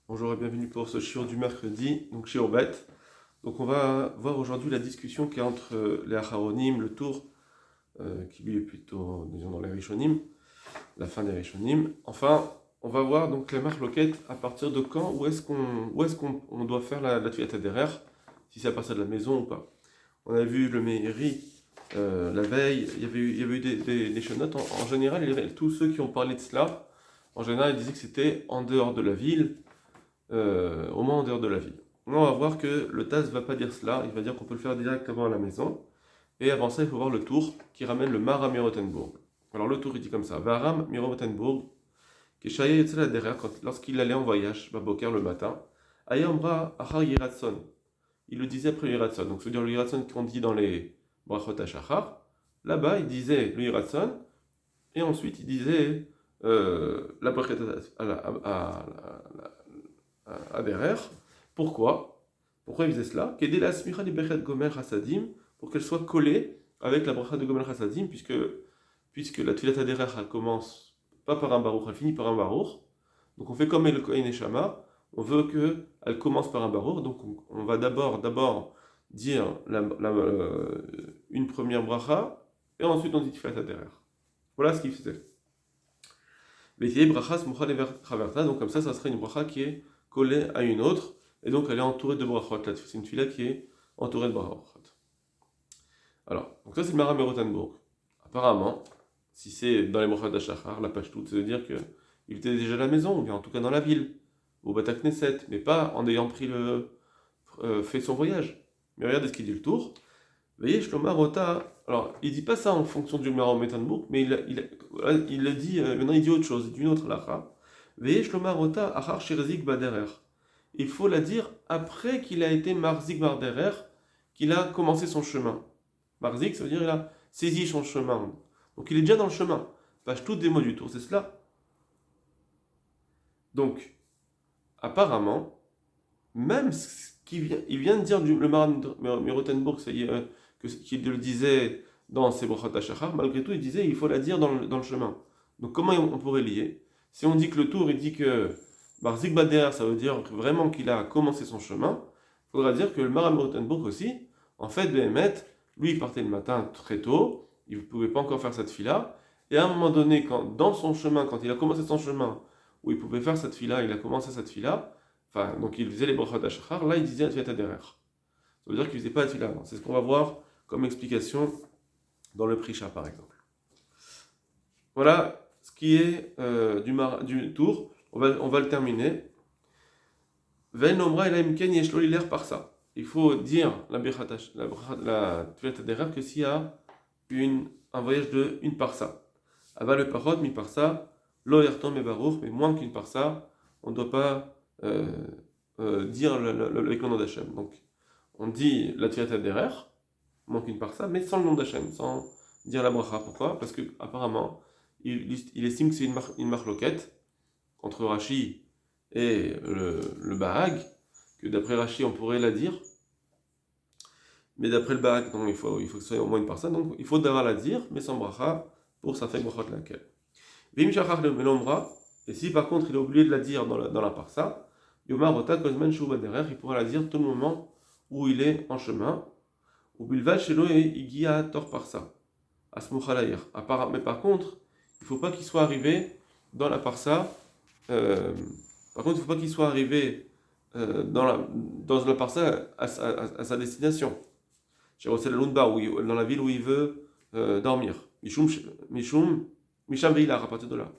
Bonjour et bienvenue pour ce shiur du mercredi, donc shiur bête. Donc on va voir aujourd'hui la discussion qui est entre les Acharonim, le tour, qui lui est plutôt, disons, dans les Rishonim, la fin des Rishonim. Enfin, on va voir donc les marloquettes à partir de quand, où est-ce qu'on doit faire la Tfilat Haderer, si c'est à partir de la maison ou pas. On a vu le Meiri la veille, il y avait eu des shonotes. En général, tous ceux qui ont parlé de cela, en général, ils disaient que c'était en dehors de la ville, au moins en dehors de la ville. Là, on va voir que le TAS ne va pas dire cela, il va dire qu'on peut le faire directement à la maison. Et avant ça, il faut voir le tour qui ramène le Mar à Mirotenbourg. Alors le tour, il dit comme ça: Varam Mirotenbourg, qui est derrière, lorsqu'il allait en voyage, Baboker le matin, Ayamra Achar Yiratson. Il le disait après le Yiratson. Donc, c'est-à-dire le Yiratson qu'on dit dans les Brachot HaShachar. Là-bas, il disait le Yiratson, et ensuite il disait la Brachet à derrière. Pourquoi? Pourquoi il faisait cela? Qu'aider la smicha di bechet gomer hasadim, pour qu'elle soit collée avec la bracha de gomer hasadim, puisque la tfilat haderer elle commence pas par un baruch, elle finit par un baruch. Donc on fait comme le Kohen Neshama, on veut qu'elle commence par un baruch, donc on va d'abord dire une première bracha, et ensuite on dit tfilat haderer. Voilà ce qu'il faisait. Donc comme ça serait une bracha qui est collée à une autre, et donc elle est entourée de brachot. Là, c'est une fila qui est entourée de brachot. Alors, donc ça c'est le Maram Merotenbourg. Apparemment, si c'est dans les brachot d'Ashachar, la page toute, ça veut dire qu'il était déjà à la maison, ou bien en tout cas dans la ville, au Bata Knesset, mais pas en ayant fait son voyage. Mais regardez ce qu'il dit le tour. Voyez, Shlomo Rota. Alors, il dit pas ça en fonction du Maram Merotenbourg, mais il le dit, maintenant il dit autre chose, d'une autre lacha. Veillez Shlomo Rota achar shirzik baderer. Il faut la dire après qu'il a été marzik baderer, qu'il a commencé son chemin. Marzik, ça veut dire qu'il a saisi son chemin. Donc il est déjà dans le chemin. Page toutes des mots du tour, c'est cela. Donc, apparemment, même ce il vient de dire le Maram Mirotenbourg, qu'il le disait dans ses brachot hashachar, malgré tout, il disait il faut la dire dans le chemin. Donc comment on pourrait lier? Si on dit que le tour, il dit que Barzik Bader, ça veut dire vraiment qu'il a commencé son chemin, il faudra dire que le Maram Mirotenbourg aussi, en fait, Behemet, lui, il partait le matin très tôt, il ne pouvait pas encore faire cette fila, et à un moment donné, dans son chemin, quand il a commencé son chemin, où il pouvait faire cette fila, il a commencé cette fila, enfin, donc il faisait les brachot hashachar, là il disait Tfilat Haderer. Ça veut dire qu'il ne faisait pas de fila avant. C'est ce qu'on va voir comme explication dans le Prisha par exemple. Voilà ce qui est du tour. On va le terminer. Vein omra elaim ken yeshlo liler par ça. Il faut dire la Tfilat Haderer que s'il y a un voyage de une parsa. Aval le parot mi parsa, lo yerton me baruch, mais moins qu'une parsa, on ne doit pas dire avec le nom d'Hachem. Donc, on dit la Tfilat Haderer, moins qu'une parsa, mais sans le nom d'Hachem, sans dire la bracha. Pourquoi? Parce que apparemment, il estime que c'est une marloquette entre Rashi et le Bahag, que d'après Rashi, on pourrait la dire, mais d'après le Bahag, non, il faut que ce soit au moins une parsa, donc il faut d'abord la dire, mais sans bracha, pour ça fait brachot laquelle. Vim shachar le melombra, et si par contre il a oublié de la dire dans la parsa, Yomar Ota Kozman Shuba Derer, il pourra la dire tout le moment où il est en chemin, ou Bilvad Shelo et Igia Tor Parsa, Asmuchalaïr. Mais par contre, il ne faut pas qu'il soit arrivé dans la parsa, par contre, il ne faut pas qu'il soit arrivé dans la parsa à sa destination. Chez Rossel Lundba, dans la ville où il veut dormir. Misham Veilar, à partir de là.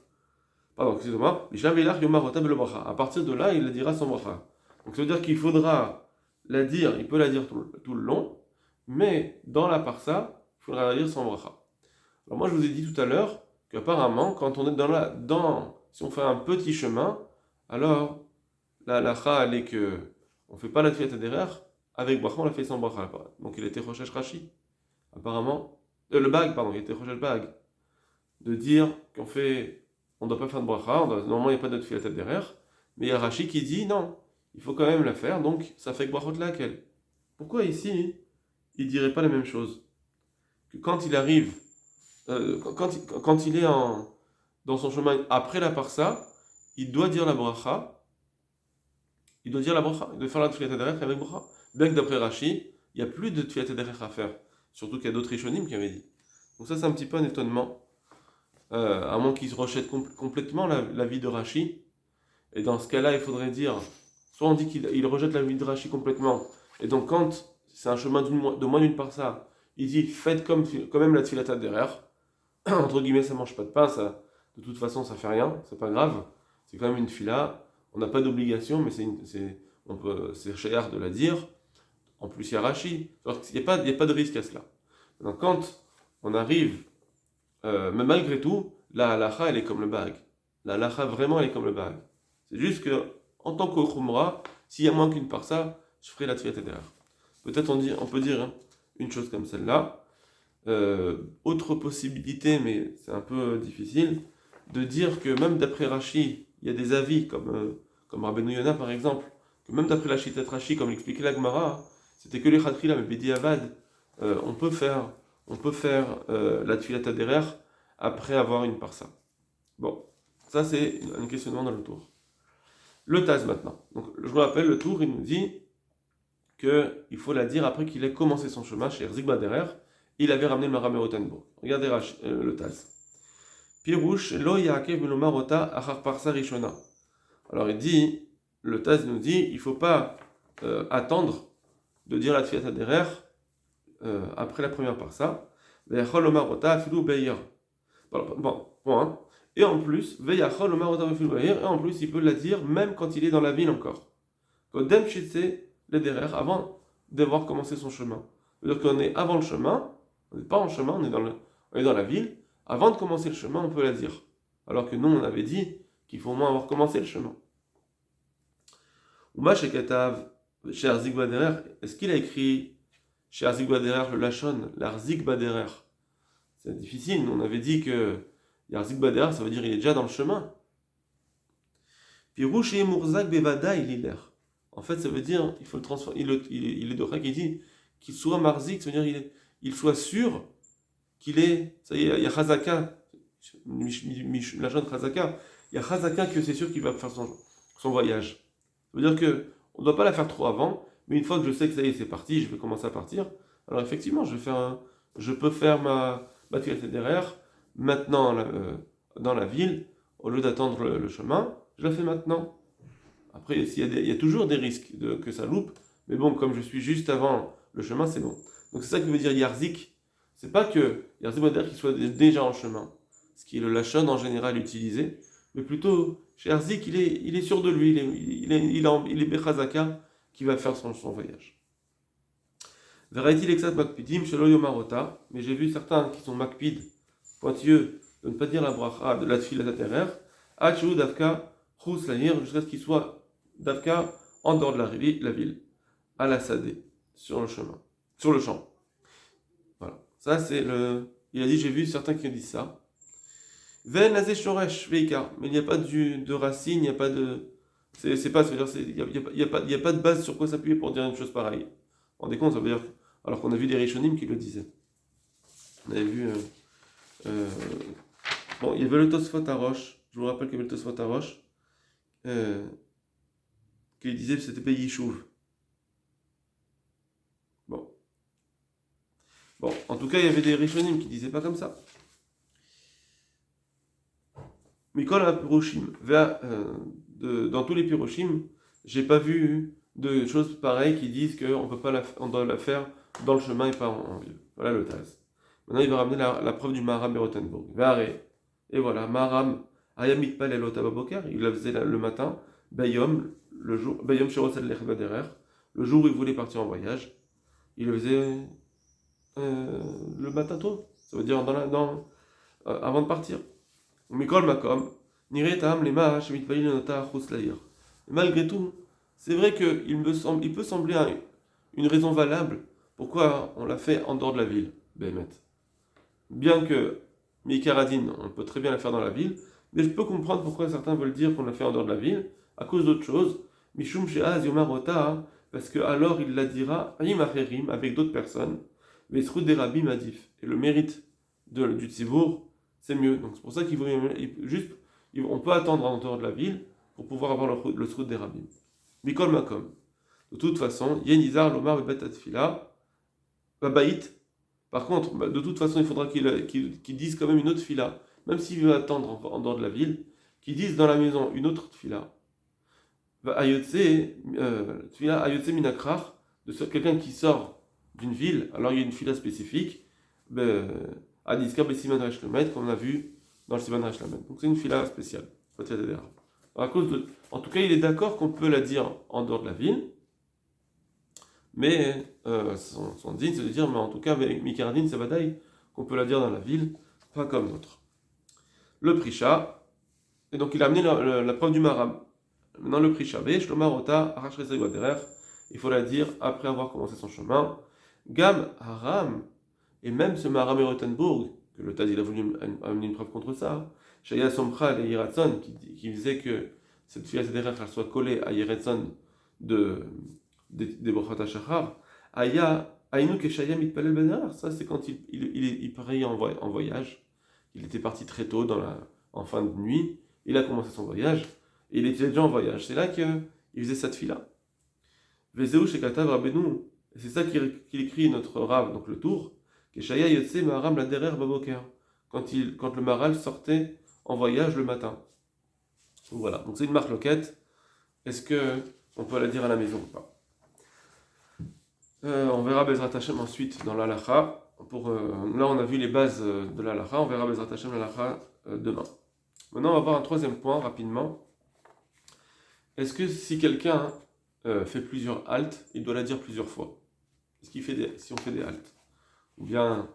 Pardon, excusez-moi. Misham Veilar Yomar Ota Belobracha. À partir de là, il la dira sans bracha. Donc ça veut dire qu'il faudra la dire, il peut la dire tout le long, mais dans la parsa, il faudra la dire sans bracha. Alors moi je vous ai dit tout à l'heure qu'apparemment, quand on est si on fait un petit chemin, alors la halakha elle est que on ne fait pas la tfilat haderer avec bracha, on la fait sans bracha. Donc il était rochesh Rashi. Apparemment, le bag, pardon, il était rochesh bag. De dire on ne doit pas faire de bracha, normalement il n'y a pas de tfilat haderer, mais il y a Rashi qui dit non, il faut quand même la faire, donc ça fait que brachot laquelle. Pourquoi ici, il ne dirait pas la même chose? Que quand il arrive, quand il est dans son chemin après la parsa, il doit dire la bracha, il doit dire la bracha, il doit faire la tfilat derrière avec bracha. Bien que d'après Rashi, il n'y a plus de tfilat derrière à faire. Surtout qu'il y a d'autres Rishonim qui avaient dit. Donc ça, c'est un petit peu un étonnement. À moins qu'ils rejettent complètement la vie de Rashi. Et dans ce cas-là, il faudrait dire, soit on dit qu'il rejette la vie de Rashi complètement, et donc quand c'est un chemin de moins d'une parsa, il dit faites quand même la tfilata derrière. Entre guillemets, ça mange pas de pain, ça, de toute façon, ça fait rien, c'est pas grave. C'est quand même une fila. On n'a pas d'obligation, mais c'est cher de la dire. En plus, il y a Rashi. Il n'y a pas de risque à cela. Donc, quand on arrive, mais malgré tout, la halacha, elle est comme le bag. La halacha, vraiment, elle est comme le bag. C'est juste que, en tant qu'Ochumra, s'il y a moins qu'une parsa, je ferai la tfilat derrière. Peut-être on peut dire une chose comme celle-là. Autre possibilité, mais c'est un peu difficile, de dire que même d'après Rashi, il y a des avis, comme Rabbeinu Yonah par exemple, que même d'après la Shitat Rashi, comme l'expliquait la Gemara, c'était que les Khatrila, mais Bedi Avad, on peut faire la Tfilat derrière après avoir une parsa. Bon, ça c'est un questionnement dans le tour. Le Taz maintenant. Donc je vous rappelle, le tour, il nous dit qu'il faut la dire après qu'il ait commencé son chemin chez Zigba derrière. Il avait ramené le Maram Rotenbourg. Regardez le Taz. Pirouche, lo yakev marota achar parsa rishona. Alors il dit, le Taz nous dit, il ne faut pas attendre de dire la tfiat derrière après la première parsa. Veyachol marota afilu beir. Bon, point. Et en plus, veyachol marota afilu beir. Et en plus, il peut la dire même quand il est dans la ville encore. Kodem shitse le derrière, avant d'avoir commencé son chemin. C'est-à-dire qu'on est avant le chemin. On n'est pas en chemin, on est dans la ville. Avant de commencer le chemin, on peut la dire. Alors que nous, on avait dit qu'il faut au moins avoir commencé le chemin. Uma Shekatav, chez Arzik Baderer, est-ce qu'il a écrit chez Arzik Baderer le Lachon, l'Arzik Baderer? C'est difficile, nous on avait dit que Arzik Baderer, ça veut dire qu'il est déjà dans le chemin. Pirouche et Mourzak Bevada, il est l'air. En fait, ça veut dire, il faut le transformer. Il est d'Orek qui dit qu'il soit marzik, ça veut dire il soit sûr qu'il est. Ça y est, il y a Chazaka, la jeune Chazaka, il y a Chazaka que c'est sûr qu'il va faire son voyage. Ça veut dire qu'on ne doit pas la faire trop avant, mais une fois que je sais que ça y est, c'est parti, je vais commencer à partir. Alors effectivement, je peux faire ma tfilat derrière, maintenant dans la ville, au lieu d'attendre le chemin, je la fais maintenant. Après, il y a toujours des risques que ça loupe, mais bon, comme je suis juste avant le chemin, c'est bon. Donc c'est ça qui veut dire Yarzik. C'est pas que Yarzik veut dire qu'il soit déjà en chemin, ce qui est le lachon en général utilisé, mais plutôt chez Yarzik, il est sûr de lui, il est Bechazaka qui va faire son voyage. Veraiti Lexat Makpidim, Shelo Yomarota, mais j'ai vu certains qui sont Makpid, pointilleux, de ne pas dire la bracha de la tfilat derrière, Achou Davka, Chous Lahir, jusqu'à ce qu'il soit Davka en dehors de la ville, à la Sadé, sur le champ. Voilà. Ça, il a dit, j'ai vu certains qui ont dit ça. Ven Nazé Shoresh Veika, mais il n'y a pas de racine, il n'y a pas de. C'est pas, ça veut dire, il n'y a pas de base sur quoi s'appuyer pour dire une chose pareille. Vous vous rendez compte, ça veut dire. Alors qu'on a vu des Rishonim qui le disaient. On avait vu. Bon, il y avait le Tosfot à Roche, je vous rappelle qu'il y avait le Tosfot à Roche. Qu'il disait que c'était pas Yishuv. Bon, en tout cas, il y avait des Rishonim qui disaient pas comme ça. Mikol à Piroshim, dans tous les Piroshim, j'ai pas vu de choses pareilles qui disent qu'on doit la faire dans le chemin et pas en ville. Voilà le Taz. Maintenant, il va ramener la preuve du Maharam et Rotenburg. Et voilà, Maharam, Ayamit Palelot Ababokar, il la faisait le matin, Bayom, Bayom Shirosel Lechbaderer, le jour où il voulait partir en voyage, il le faisait le matin tôt, ça veut dire avant de partir. Mikol Makom, Niretam Lema Shemitpalil Nota Chuslair. Malgré tout, c'est vrai qu'il peut sembler une raison valable pourquoi on l'a fait en dehors de la ville, Bémet. Bien que Mikaradine, on peut très bien la faire dans la ville, mais je peux comprendre pourquoi certains veulent dire qu'on l'a fait en dehors de la ville, à cause d'autre chose. Mishum Sheaz Yomarota, parce que alors il la dira Imacherim avec d'autres personnes, Vesrut des Rabbi Madif. Et le mérite du Tzivour, c'est mieux. Donc c'est pour ça qu'il faut on peut attendre en dehors de la ville pour pouvoir avoir le Srut des Rabbis. Mikol Makom. De toute façon, Yen Izar Lomar Bebet Atfila, Babaït. Par contre, de toute façon, il faudra qu'il dise quand même une autre fila, même s'il veut attendre en dehors de la ville, qu'il dise dans la maison une autre fila. Fila Ayotse Minakrar, de quelqu'un qui sort d'une ville, alors il y a une fila spécifique, Adiska Besiman Rashlemet, comme on a vu dans le Siman Rashlemet. Donc c'est une fila spéciale. En tout cas, il est d'accord qu'on peut la dire en dehors de la ville, mais son din, c'est de dire, mais en tout cas, avec Mikardin, c'est bataille, qu'on peut la dire dans la ville, pas comme d'autres. Le Prisha, et donc il a amené la preuve du Maram. Maintenant, le Prisha, Shlomarota, il faut la dire après avoir commencé son chemin. Gam Haram, et même ce Maram et Rothenburg, que le Taz il a voulu amener une preuve contre ça, Shaya Somcha et Yiratson, qui disait que cette fille derrière elle soit collée à Yiratson des Brachot HaShachar, Aya Ainu Keshaya Mitpalel Ben, ça c'est quand il pariait en voyage. Il était parti très tôt en fin de nuit, il a commencé son voyage, et il était déjà en voyage. C'est là qu'il faisait cette fille-là. Vezeu Shekatav Rabbeinu, et c'est ça qu'il écrit notre Rav, donc le tour, Keshaya Yotse Maharam la derrière Baboker, quand le Maral sortait en voyage le matin. Donc voilà, donc c'est une marque loquette. Est-ce qu'on peut la dire à la maison ou pas? On verra Bezrat Hashem ensuite dans l'Alacha. Là, on a vu les bases de l'Alacha. On verra Bezrat Hashem l'Alacha demain. Maintenant, on va voir un troisième point rapidement. Est-ce que si quelqu'un fait plusieurs haltes, il doit la dire plusieurs fois? Si on fait des haltes, ou bien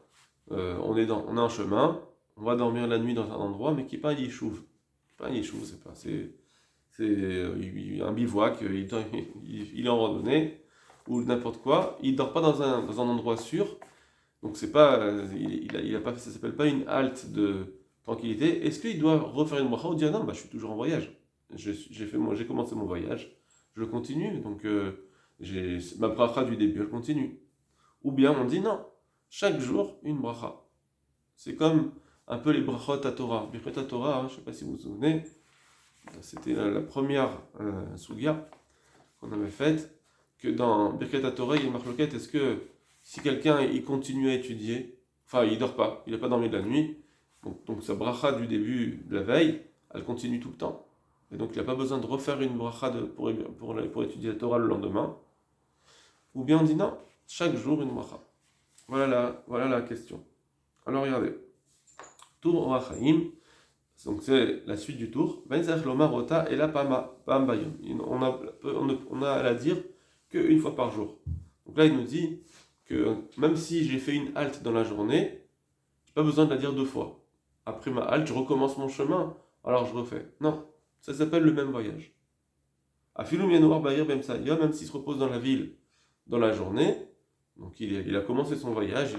on est en chemin, on va dormir la nuit dans un endroit, mais qui n'est pas un yishuv. Pas un yishuv, c'est un bivouac, il est en randonnée, ou n'importe quoi, il ne dort pas dans un endroit sûr, donc c'est pas, ça s'appelle pas une halte de tranquillité. Est-ce qu'il doit refaire une bracha ou dire non, je suis toujours en voyage, j'ai commencé mon voyage, je continue, donc ma bracha du début, elle continue. Ou bien on dit non, chaque jour une bracha. C'est comme un peu les brachot à Torah. Birkat à Torah, je ne sais pas si vous vous souvenez, c'était la première sugia qu'on avait faite, que dans Birkat à Torah, il y a une marloquette, est-ce que si quelqu'un il continue à étudier, enfin il dort pas, il n'a pas dormi de la nuit, donc sa bracha du début de la veille, elle continue tout le temps. Et donc il n'a pas besoin de refaire une bracha pour étudier la Torah le lendemain. Ou bien on dit non, chaque jour une bracha. Voilà la question. Alors regardez. Tour Orachaim, donc c'est la suite du tour. On a à la dire qu'une fois par jour. Donc là, il nous dit que même si j'ai fait une halte dans la journée, j'ai pas besoin de la dire deux fois. Après ma halte, je recommence mon chemin, alors je refais. Non, ça s'appelle le même voyage. Même s'il se repose dans la ville dans la journée, donc il a commencé son voyage,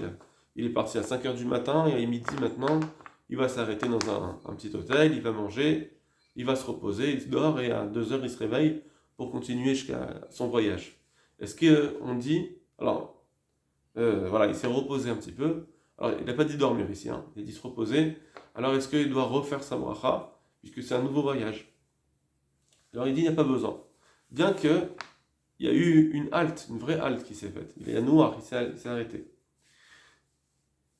il est parti à 5h du matin, et à midi maintenant, il va s'arrêter dans un petit hôtel, il va manger, il va se reposer, il dort, et à 2h, il se réveille pour continuer jusqu'à son voyage. Est-ce qu'on dit, alors, voilà, il s'est reposé un petit peu, alors il n'a pas dit dormir ici, il a dit se reposer, alors est-ce qu'il doit refaire sa bracha, puisque c'est un nouveau voyage? Alors il dit, il n'y a pas besoin. Bien que, il y a eu une halte, une vraie halte qui s'est faite. Il est noir, il s'est arrêté.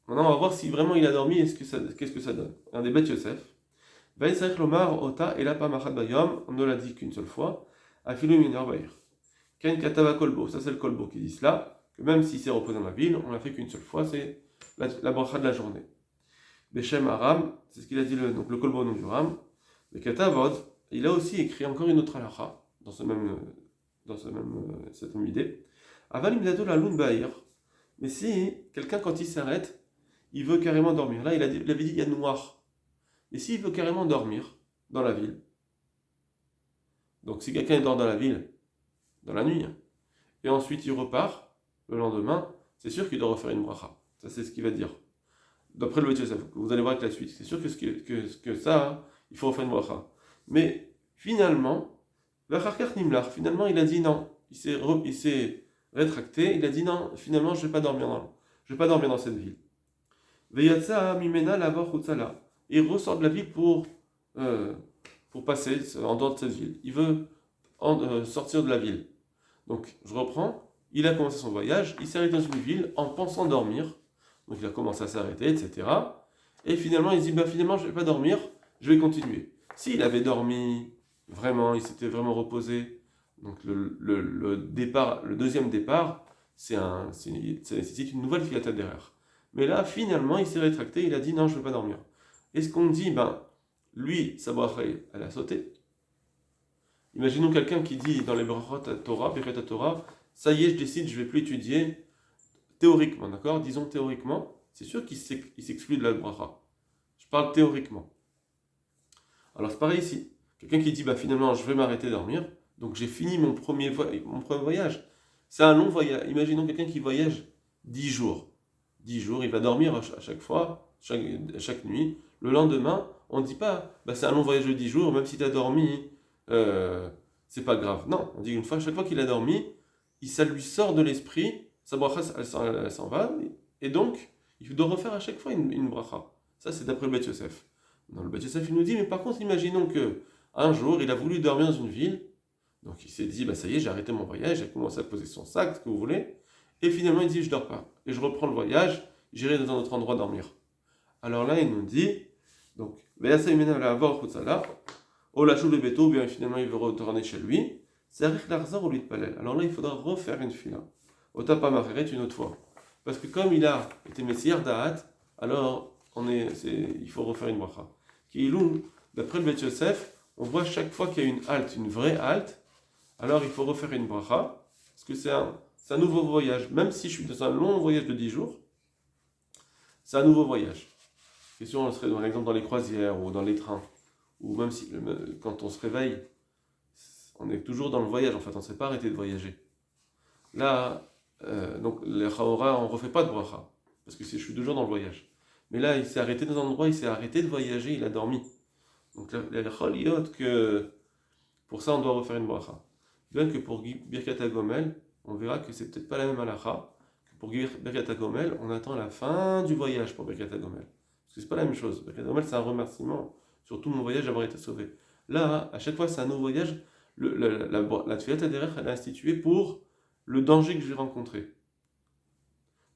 Maintenant, on va voir si vraiment il a dormi et qu'est-ce que ça donne. Un des Beth Yosef. Vaïsach Lomar, Ota, et Lapa Mahad Bayom, on ne l'a dit qu'une seule fois. Afilou Minor Baïr. Ken Katava Kolbo, ça c'est le Kolbo qui dit cela, que même s'il s'est reposé dans la ville, on l'a fait qu'une seule fois, c'est la bracha de la journée. Beshem Aram, c'est ce qu'il a dit donc le Kolbo nom du Ram. Le Katavod, il a aussi écrit encore une autre halakha, dans cette même idée. Aval Imdado la Lun Baïr. Mais si quelqu'un, quand il s'arrête, il veut carrément dormir. Là, il avait dit il y a noir. Et s'il veut carrément dormir dans la ville, donc si quelqu'un dort dans la ville, dans la nuit, et ensuite il repart le lendemain, c'est sûr qu'il doit refaire une bracha. Ça, c'est ce qu'il va dire. D'après le Beth Yosef, vous allez voir avec la suite. C'est sûr que ça, il faut refaire une bracha. Mais finalement, finalement, il a dit non. Il s'est rétracté. Il a dit non, finalement, je ne vais pas dormir dans cette ville. Veyatsa mimena lavar chutzala. Il ressort de la ville pour passer en dehors de cette ville. Il veut sortir de la ville. Donc, je reprends. Il a commencé son voyage, il s'est arrêté dans une ville en pensant dormir. Donc, il a commencé à s'arrêter, etc. Et finalement, il se dit, finalement, je ne vais pas dormir, je vais continuer. S'il avait dormi, vraiment, il s'était vraiment reposé, donc le deuxième départ, c'est une nouvelle filat derrière. Mais là, finalement, il s'est rétracté, il a dit, non, je ne vais pas dormir. Est-ce qu'on dit, lui, sa bracha, elle a sauté. Imaginons quelqu'un qui dit dans les brachot à Torah, Birkat à Torah, ça y est, je décide, je ne vais plus étudier théoriquement, d'accord? Disons théoriquement, c'est sûr qu'il s'exclut de la bracha. Je parle théoriquement. Alors c'est pareil ici. Quelqu'un qui dit, finalement, je vais m'arrêter de dormir, donc j'ai fini mon premier voyage. C'est un long voyage. Imaginons quelqu'un qui voyage 10 jours. 10 jours, il va dormir à chaque fois, chaque nuit. Le lendemain, on ne dit pas, c'est un long voyage de 10 jours, même si tu as dormi, c'est pas grave. Non, on dit chaque fois qu'il a dormi, ça lui sort de l'esprit, sa bracha, elle s'en va, et donc, il doit refaire à chaque fois une bracha. Ça, c'est d'après le Beth Yosef. Dans le Beth Yosef, il nous dit, mais par contre, imaginons que un jour, il a voulu dormir dans une ville, donc il s'est dit, ça y est, j'ai arrêté mon voyage, j'ai commencé à poser son sac, ce que vous voulez, et finalement, il dit, je dors pas, et je reprends le voyage, j'irai dans un autre endroit dormir. Alors là, il nous dit, donc, oh la choule béto, bien finalement il veut retourner chez lui. Alors là, il faudra refaire une fila. Ota pas mareret une autre fois. Parce que comme il a été messire da'at, alors il faut refaire une bracha. Kiilou, d'après le Beth Yosef, on voit chaque fois qu'il y a une halte, une vraie halte, alors il faut refaire une bracha. Parce que c'est un nouveau voyage. Même si je suis dans un long voyage de 10 jours, c'est un nouveau voyage. Question, on serait par exemple dans les croisières ou dans les trains. Ou même si quand on se réveille, on est toujours dans le voyage, en fait, on ne s'est pas arrêté de voyager. Là, donc les Chaora, on ne refait pas de bracha, parce que je suis toujours dans le voyage. Mais là, il s'est arrêté dans un endroit, il s'est arrêté de voyager, il a dormi. Donc la Choliot, que pour ça, on doit refaire une bracha. Bien que pour Birkat HaGomel, on verra que c'est peut-être pas la même halakha, que pour Birkat HaGomel, on attend la fin du voyage pour Birkat HaGomel. Parce que c'est pas la même chose. Birkat HaGomel, c'est un remerciement sur tout mon voyage d'avoir été sauvé. Là, à chaque fois, c'est un nouveau voyage. La Tfilat Haderech, elle est instituée pour le danger que j'ai rencontré.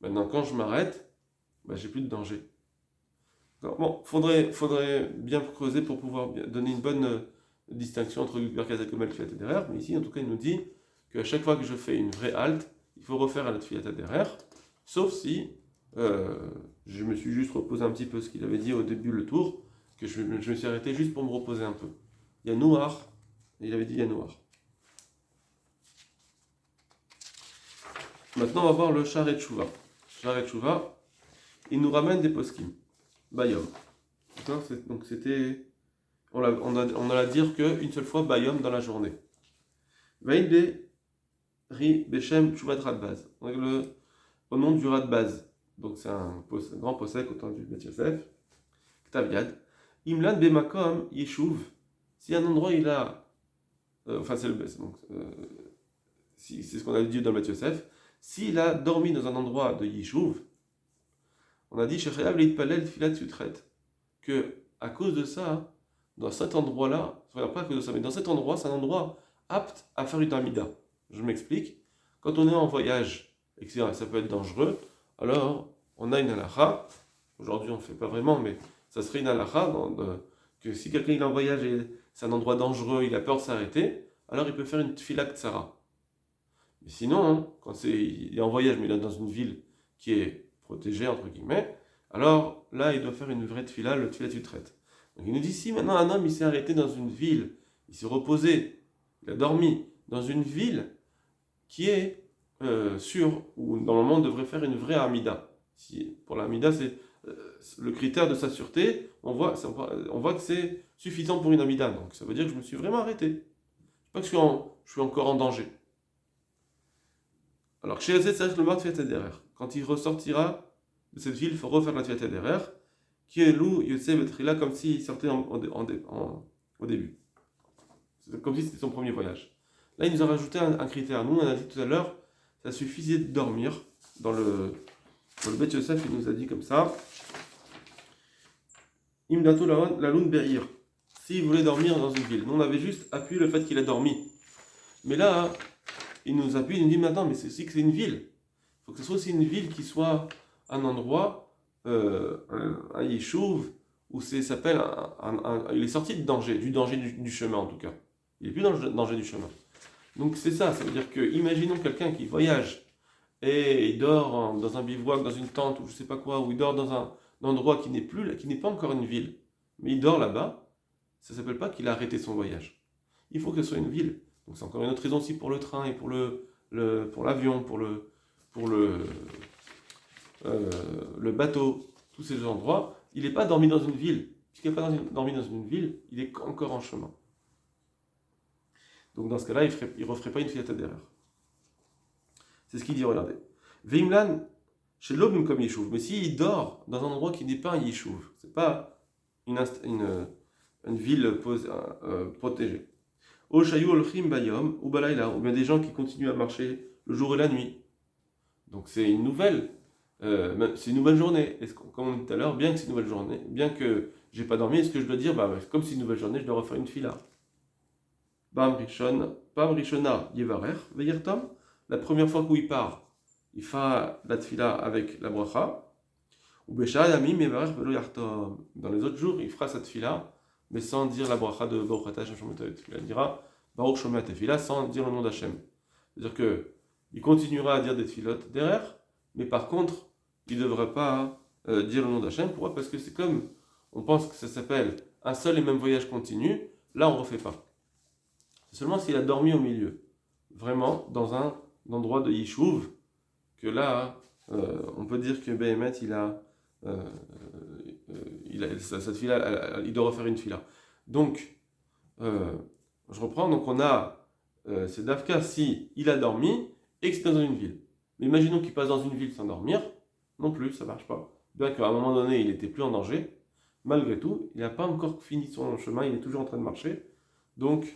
Maintenant, quand je m'arrête, j'ai plus de danger. Bon, faudrait bien creuser pour pouvoir donner une bonne distinction entre Birkat HaGomel et Tfilat Haderech. Mais ici, en tout cas, il nous dit qu'à chaque fois que je fais une vraie halte, il faut refaire à la Tfilat Haderech, sauf si je me suis juste reposé un petit peu ce qu'il avait dit au début le tour, que je me suis arrêté juste pour me reposer un peu. Il y a Noir, il avait dit il y a Noir. Maintenant, on va voir le Sharet Tshuva. Sharet Tshuva, il nous ramène des poskim. Bayom. D'accord. Donc c'était... On a à dire qu'une seule fois Bayom dans la journée. Vaïde Ri Beshem Tshuvat Radbaz. Au nom du Radbaz. Donc c'est un grand possèque au temps du Beth Yosef. Ktav Yad. Imlan Bemakom Yeshuv. Si un endroit il a... c'est ce qu'on a dit dans le Beth Yosef. S'il a dormi dans un endroit de Yeshuv, on a dit Shechayav Leitpalel Tfilat Sutret, que à cause de ça, dans cet endroit-là, pas à cause de ça, mais dans cet endroit, c'est un endroit apte à faire une amida. Je m'explique. Quand on est en voyage et que ça peut être dangereux, alors on a une halakha. Aujourd'hui, on ne fait pas vraiment, mais ça serait une halakha que si quelqu'un est en voyage et c'est un endroit dangereux, il a peur de s'arrêter, alors il peut faire une tfilat tsara. Mais sinon, quand il est en voyage, mais il est dans une ville qui est protégée, entre guillemets, alors là, il doit faire une vraie tfila, le tfilat utret. Donc il nous dit, si maintenant un homme, il s'est arrêté dans une ville, il s'est reposé, il a dormi dans une ville qui est sûre, où normalement on devrait faire une vraie amida. Pour l'amida, c'est le critère de sa sûreté, on voit que c'est suffisant pour une amida. Donc ça veut dire que je me suis vraiment arrêté. Pas que je suis encore en danger. Alors, chez Azet, c'est le mat Tfilat Haderech. Quand il ressortira de cette ville, il faut refaire la Tfilat Haderech, qui est Lou Yosef Betrila, comme s'il sortait au début. C'est comme si c'était son premier voyage. Là, il nous a rajouté un critère. Nous, on a dit tout à l'heure, ça suffisait de dormir. Dans le Beth Yosef, il nous a dit comme ça. Imdato la lune berir. S'il voulait dormir dans une ville. Nous, on avait juste appuyé le fait qu'il a dormi. Mais là, il nous appuie, il nous dit maintenant, mais c'est aussi que c'est une ville. Il faut que ce soit aussi une ville qui soit un endroit, un yeshuv, où c'est s'appelle il est sorti de danger, du danger du chemin en tout cas. Il n'est plus dans le danger du chemin. Donc c'est ça veut dire que, imaginons quelqu'un qui voyage et il dort dans un bivouac, dans une tente ou je sais pas quoi, ou il dort dans un endroit qui n'est pas encore une ville, mais il dort là-bas, ça s'appelle pas qu'il a arrêté son voyage. Il faut que ce soit une ville. Donc c'est encore une autre raison aussi pour le train et pour pour l'avion, pour le bateau, tous ces endroits. Il n'est pas dormi dans une ville. Puisqu'il n'est pas dormi dans une ville, il est encore en chemin. Donc dans ce cas-là, il ne referait pas une fiata d'erreur. C'est ce qu'il dit, regardez. Veimlan, chez l'homme comme Yeshuv. Mais s'il dort dans un endroit qui n'est pas un Yeshuv, ce n'est pas une ville protégée. Ou Shayou Olchim Bayom, ou Balayla, ou bien des gens qui continuent à marcher le jour et la nuit. Donc c'est une nouvelle. C'est une nouvelle journée. Comme on dit tout à l'heure, bien que c'est une nouvelle journée, bien que j'ai pas dormi, est-ce que je dois dire, comme c'est une nouvelle journée, je dois refaire une fila. Bam Rishona Yevarer, Veyertom. La première fois qu'il part, il fera la tfila avec la bracha. Ou Besha Yamim Yevarer Velo Yartom. Dans les autres jours, il fera cette tfila, mais sans dire la bracha de Baruch Ata Hashem Shomer Tefila. Il dira Baruch Shomer Tefila sans dire le nom d'Hashem. C'est-à-dire que il continuera à dire des tfilotes derrière, mais par contre, il ne devrait pas dire le nom d'Hachem. Pourquoi? Parce que c'est comme, on pense que ça s'appelle un seul et même voyage continu, là on ne refait pas. C'est seulement s'il a dormi au milieu, vraiment dans un endroit de Yishuv, que là, on peut dire que Behemet, cette fila, il doit refaire une fila. Donc, je reprends, donc on a, c'est Dafka si il a dormi et que c'est dans une ville. Mais imaginons qu'il passe dans une ville sans dormir, non plus, ça ne marche pas. Bien qu'à un moment donné, il n'était plus en danger, malgré tout, il n'a pas encore fini son chemin, il est toujours en train de marcher. Donc,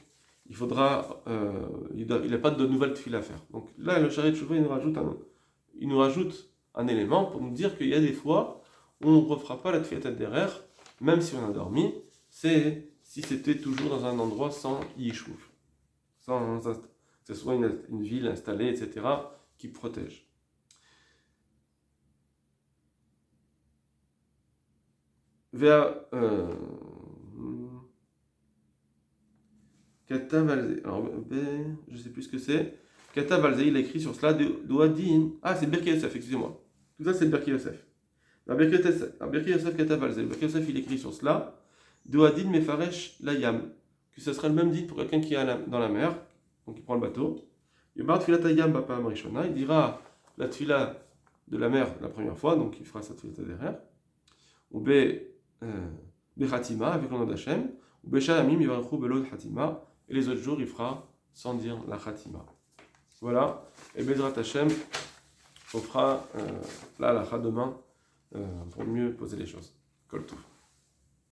il faudra, il n'a pas de nouvelle tefila à faire. Donc là, le Sharet Shuvah, il nous rajoute un élément pour nous dire qu'il y a des fois où on ne refera pas la tefila derrière, même si on a dormi, c'est si c'était toujours dans un endroit sans yishuv, sans que ce soit une ville installée, etc., qui protège. Kata Valze. Alors, je ne sais plus ce que c'est. Kata Valze, il a écrit sur cela Doadin. Ah, c'est Birki Yosef, excusez-moi. Tout ça, c'est le Birki Yosef. Birki Yosef Kata Valze. Birki Yosef, il écrit sur cela Doadin Mefaresh Layam. Que ce sera le même dit pour quelqu'un qui est dans la mer, donc il prend le bateau. Yomar Tfilat Ayam Bapa Amrishona. Il dira la tfila de la mer la première fois, donc il fera sa tfila derrière. Ou Bechatima, avec le nom d'Hachem. Ou Beshayamim, Yivarchu Belod Hatima. Et les autres jours, il fera sans dire la Khatima. Voilà. Et Bezrat Hashem, on fera la halakha demain pour mieux poser les choses. Kol Tov.